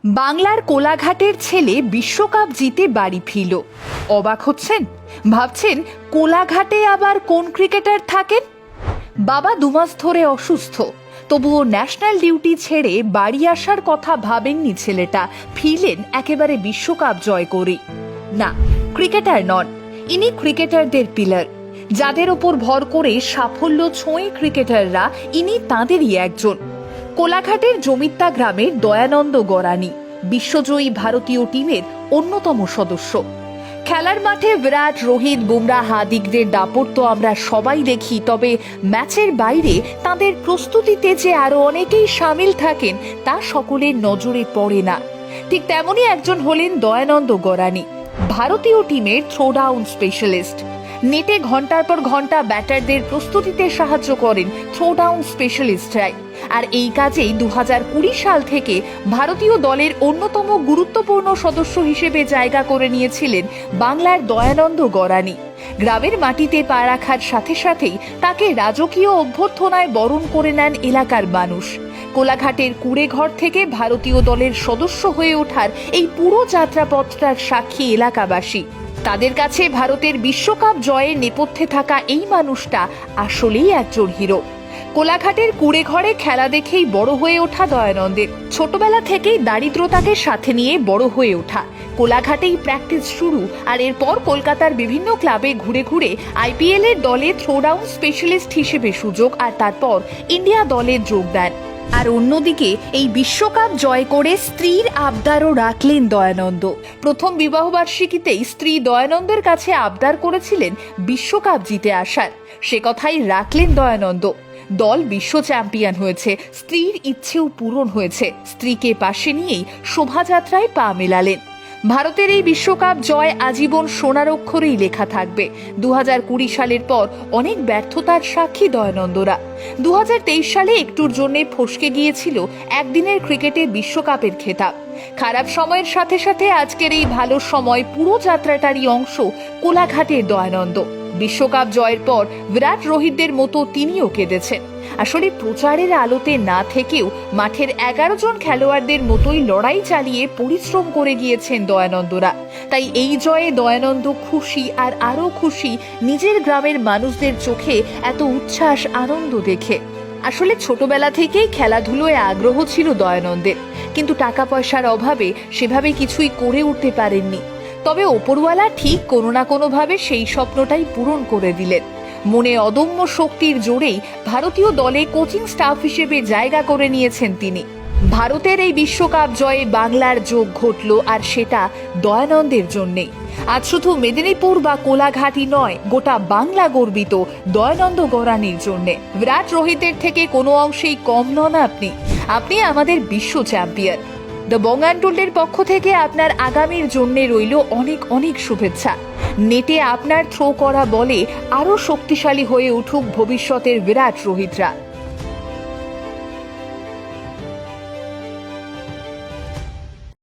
বাংলার কোলাঘাটের ছেলে বিশ্বকাপ জিতে বাড়ি ফিরল। অবাক হচ্ছেন? ভাবছেন কোলাঘাটে আবার কোন ক্রিকেটার থাকেন? বাবা 2 মাস ধরে অসুস্থ, তবুও ন্যাশনাল ডিউটি ছেড়ে বাড়ি আসার কথা ভাবেননি ছেলেটা। ফিরলেন একেবারে বিশ্বকাপ জয় করে। না, ক্রিকেটার নন, ইনি ক্রিকেটারদের পিলার। যাদের ওপর ভর করে সাফল্য ছোঁয়ে ক্রিকেটাররা, ইনি তাঁদেরই একজন। কোলাঘাটের জমিত্তা গ্রামের দয়ানন্দ গরানি বিশ্বজয়ী ভারতীয় টিমের অন্যতম সদস্য। খেলার মাঠে বিরাট, রোহিত, বুমরা, হার্দিকদের দাপট তো আমরা সবাই দেখি, তবে ম্যাচের বাইরে তাদের প্রস্তুতিতে যে আরো অনেকেই সামিল থাকেন তা সকলের নজরে পড়ে না। ঠিক তেমনই একজন হলেন দয়ানন্দ গরানি, ভারতীয় টিমের থ্রোডাউন স্পেশালিস্ট। নেটে ঘন্টার পর ঘন্টা ব্যাটারদের প্রস্তুতিতে সাহায্য করেন থ্রোডাউন স্পেশালিস্টরাই। আর এই কাজেই 2020 সাল থেকে ভারতীয় দলের অন্যতম গুরুত্বপূর্ণ সদস্য হিসেবে জায়গা করে নিয়েছিলেন বাংলার দয়ানন্দ গরানি। গ্রামের মাটিতে পা রাখার সাথে সাথেই তাকে রাজকীয় অভ্যর্থনায় বরণ করে নেন এলাকার মানুষ। কোলাঘাটের কুড়েঘর থেকে ভারতীয় দলের সদস্য হয়ে ওঠার এই পুরো যাত্রাপথটার সাক্ষী এলাকাবাসী। তাদের কাছে ভারতের বিশ্বকাপ জয়ের নেপথ্যে থাকা এই মানুষটা আসলেই একজন হিরো। কোলাঘাটের কুড়েঘরে খেলা দেখেই বড় হয়ে ওঠা দয়ানন্দের, ছোটবেলা থেকেই দারিদ্রতাকে সাথে নিয়ে বড় হয়ে ওঠা। কোলাঘাটেই প্র্যাকটিস শুরু, আর এরপর কলকাতার বিভিন্ন ক্লাবে ঘুরে ঘুরে IPL এর দলে থ্রোডাউন স্পেশালিস্ট হিসেবে সুযোগ, আর তারপর ইন্ডিয়া দলে যোগ দেন। আর অন্যদিকে এই বিশ্বকাপ জয় করে স্ত্রীর আবদারও রাখলেন দয়ানন্দ। প্রথম বিবাহবার্ষিকীতেই স্ত্রী দয়ানন্দের কাছে আবদার করেছিলেন বিশ্বকাপ জিতে আসার, সে কথাই রাখলেন দয়ানন্দ। দল বিশ্ব চ্যাম্পিয়ন হয়েছে, স্ত্রীর ইচ্ছেও পূরণ হয়েছে। স্ত্রীকে পাশে নিয়েই শোভাযাত্রায় পা মেলালেন। ভারতের এই বিশ্বকাপ জয় আজীবন সোনার অক্ষরেই লেখা থাকবে। 2020 সালের পর অনেক ব্যর্থতার সাক্ষী দয়ানন্দরা। 2023 সালে একটুর জন্য ফসকে গিয়েছিল একদিনের ক্রিকেটে বিশ্বকাপের খেতাব। খারাপ সময়ের সাথে সাথে আজকের এই ভালো সময় পুরো যাত্রাটারই অংশ কোলাঘাটের দয়ানন্দ। বিশ্বকাপ জয়ের পর বিরাট, রোহিতদের মতো তিনিও কেঁদেছেন। আসলে প্রচারের আলোতে না থেকেও মাঠের 11 জন খেলোয়াড়দের মতোই লড়াই চালিয়ে পরিশ্রম করে গিয়েছেন দয়ানন্দরা। তাই এই জয়ে দয়ানন্দ খুশি, আর আরো খুশি নিজের গ্রামের মানুষদের চোখে এত উচ্ছ্বাস, আনন্দ দেখে। আসলে ছোটবেলা থেকেই খেলাধুলোয় আগ্রহ ছিল দয়ানন্দের, কিন্তু টাকা পয়সার অভাবে সেভাবে কিছুই করে উঠতে পারেননি। তবে ওপরওয়ালা ঠিক কোনো না কোনোভাবে সেই স্বপ্নটাই পূরণ করে দিলেন। মনে অদম্য শক্তির জোরেই ভারতীয় দলে কোচিং স্টাফ হিসেবে জায়গা করে নিয়েছেন তিনি। ভারতের এই বিশ্বকাপ জয়ে বাংলার যোগ ঘটল, আর সেটা দয়ানন্দের জন্যেই। আজ শুধু মেদিনীপুর বা কোলাঘাটই নয়, গোটা বাংলা গর্বিত দয়ানন্দ গরানির জন্যে। বিরাট, রোহিতের থেকে কোনো অংশেই কম নন আপনি। আপনি আমাদের বিশ্ব চ্যাম্পিয়ন। দ্য বঙ্গানটুলদের পক্ষ থেকে আপনার আগামীর জন্য রইল অনেক অনেক শুভেচ্ছা। নেটে আপনার থ্রো করা বলে আরো শক্তিশালী হয়ে উঠুক ভবিষ্যতের বিরাট রোহিতরা।